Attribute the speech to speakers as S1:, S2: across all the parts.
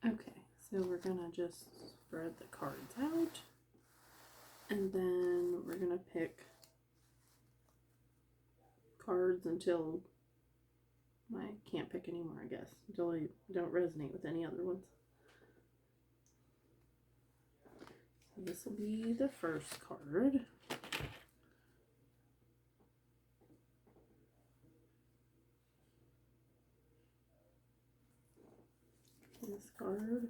S1: Okay, so we're gonna just spread the cards out, and then we're gonna pick cards until I can't pick anymore, I guess, until I don't resonate with any other ones. So this will be the first card. This card.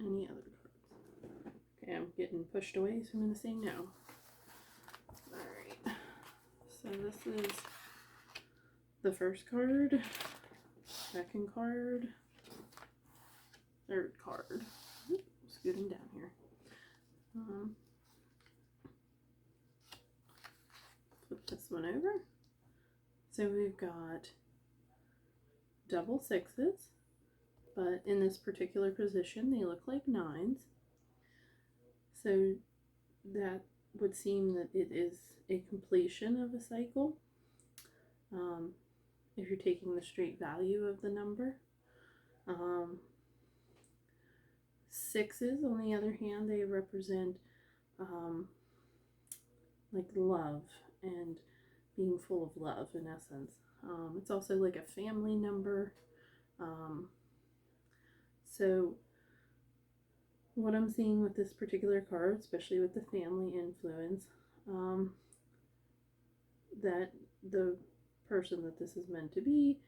S1: Any other cards? Okay, I'm getting pushed away, so I'm going to say no. Alright, so this is the first card, second card, third card. Oops, scooting down here. Flip this one over. So we've got double sixes, but in this particular position they look like nines. So that would seem that it is a completion of a cycle. If you're taking the straight value of the number. Sixes, on the other hand, they represent like love and being full of love in essence. It's also like a family number. So what I'm seeing with this particular card, especially with the family influence, that the person that this is meant to be,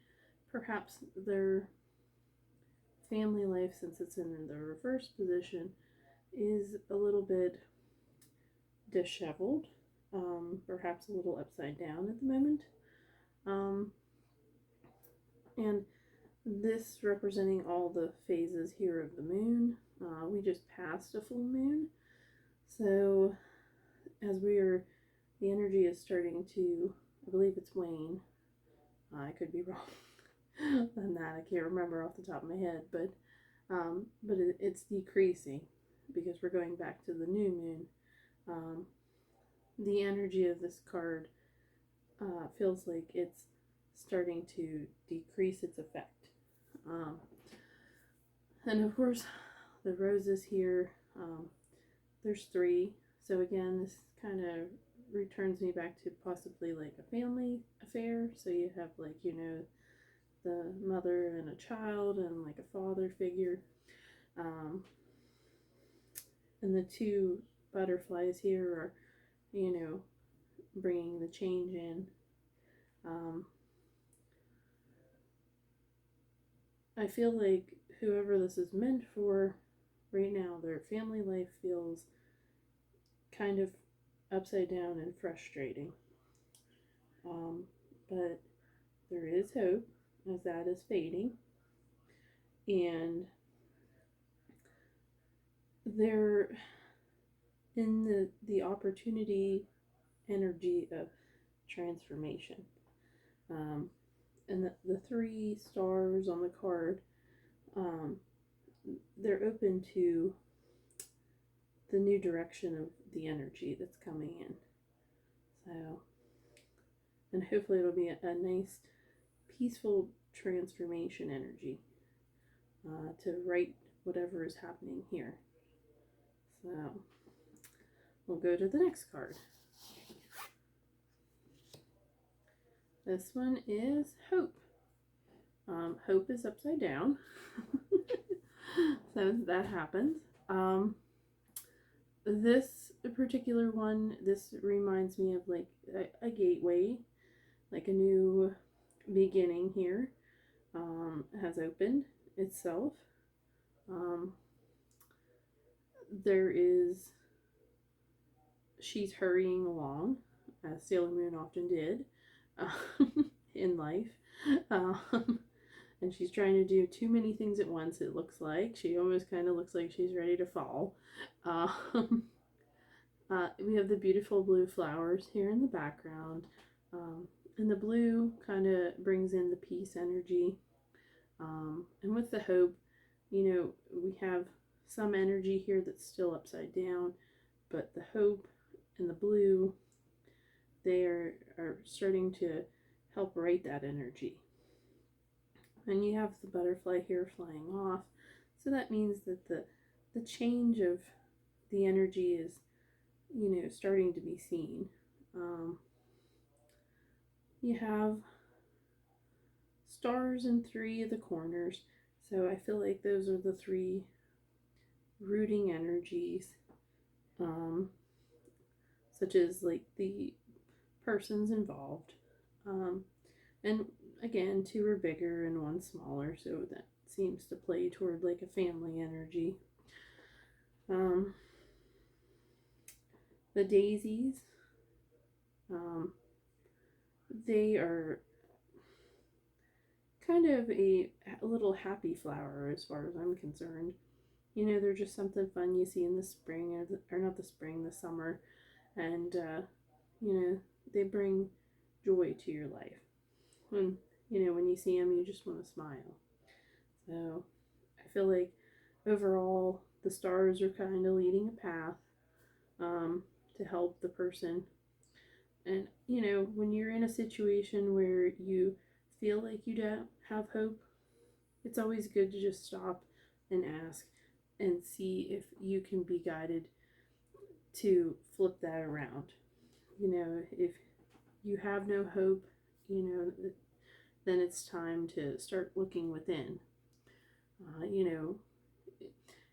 S1: perhaps their family life, since it's in the reverse position, is a little bit disheveled, perhaps a little upside down at the moment. And this representing all the phases here of the moon. We just passed a full moon, so as the energy is starting to, I believe it's wane. I could be wrong on that. I can't remember off the top of my head, but it's decreasing because we're going back to the new moon. The energy of this card feels like it's starting to decrease its effect. And of course, the roses here, there's 3. So again, this kind of returns me back to possibly like a family affair. So you have like, you know, the mother and a child and like a father figure. And the 2 butterflies here are, you know, bringing the change in. I feel like whoever this is meant for right now, their family life feels kind of upside down and frustrating. But there is hope as that is fading. And they're in the opportunity energy of transformation. And the 3 stars on the card, they're open to the new direction of the energy that's coming in. So, and hopefully it'll be a nice, peaceful transformation energy to right whatever is happening here. So, we'll go to the next card. This one is Hope. Hope is upside down. So that happens. This particular one, this reminds me of like a gateway, like a new beginning here, has opened itself. She's hurrying along, as Sailor Moon often did in life. And she's trying to do too many things at once, it looks like. She almost kind of looks like she's ready to fall. We have the beautiful blue flowers here in the background. And the blue kind of brings in the peace energy. And with the hope, you know, we have some energy here that's still upside down, but the hope and the blue, they are starting to help right that energy. And you have the butterfly here flying off. So that means that the change of the energy is, starting to be seen. You have stars in 3 of the corners. So I feel like those are the 3 rooting energies, such as like the persons involved. And again, 2 are bigger and 1 smaller, so that seems to play toward like a family energy. The daisies, they are kind of a little happy flower as far as I'm concerned. They're just something fun you see in the spring, or not the spring, the summer, and they bring joy to your life. When when you see them, you just want to smile. So I feel like overall the stars are kind of leading a path, to help the person. And when you're in a situation where you feel like you don't have hope, it's always good to just stop and ask and see if you can be guided to flip that around. If you have no hope, then it's time to start looking within.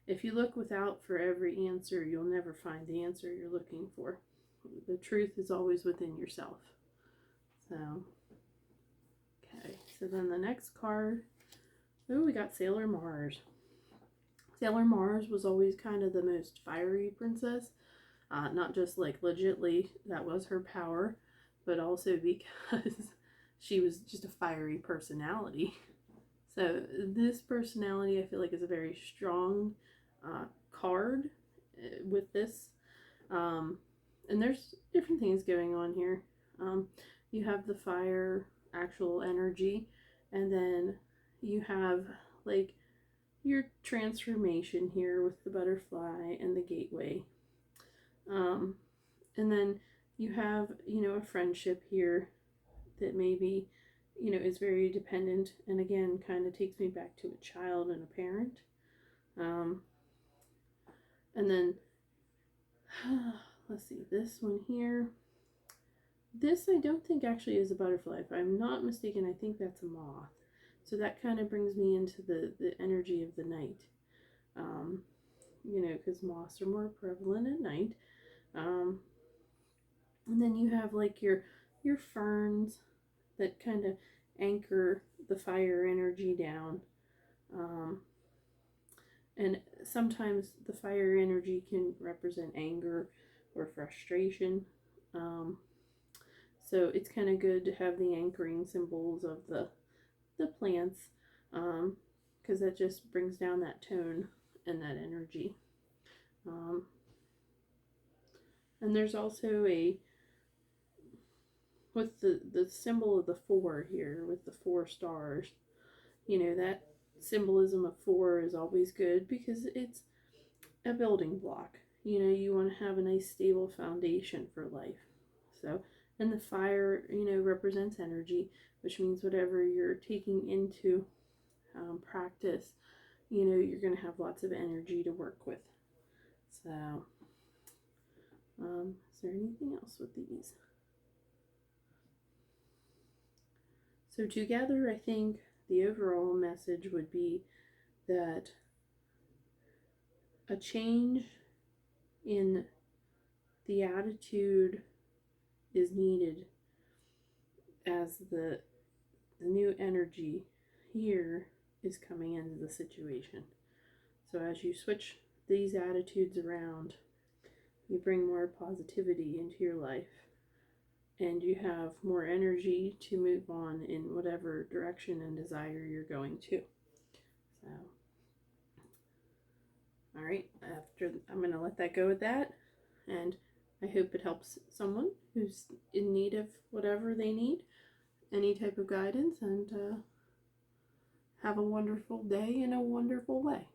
S1: If you look without for every answer, you'll never find the answer you're looking for. The truth is always within yourself. So, okay, so then the next card, we got Sailor Mars. Sailor Mars was always kind of the most fiery princess. Not just like legitly that was her power, but also because she was just a fiery personality. So this personality I feel like is a very strong card with this. And there's different things going on here. You have the fire actual energy, and then you have like your transformation here with the butterfly and the gateway. And then you have, a friendship here that maybe, is very dependent, and again, kind of takes me back to a child and a parent. And then, let's see, this one here. This I don't think actually is a butterfly. If I'm not mistaken, I think that's a moth. So that kind of brings me into the energy of the night. Because moths are more prevalent at night. And then you have like your ferns that kind of anchor the fire energy down. And sometimes the fire energy can represent anger or frustration. So it's kind of good to have the anchoring symbols of the plants, because that just brings down that tone and that energy. And there's also with the symbol of the 4 here, with the 4 stars, that symbolism of 4 is always good because it's a building block. You want to have a nice stable foundation for life. So, and the fire, represents energy, which means whatever you're taking into practice, you're going to have lots of energy to work with. So, is there anything else with these? So together, I think the overall message would be that a change in the attitude is needed as the new energy here is coming into the situation. So as you switch these attitudes around, you bring more positivity into your life, and you have more energy to move on in whatever direction and desire you're going to. So, all right, I'm going to let that go with that, and I hope it helps someone who's in need of whatever they need, any type of guidance, and have a wonderful day in a wonderful way.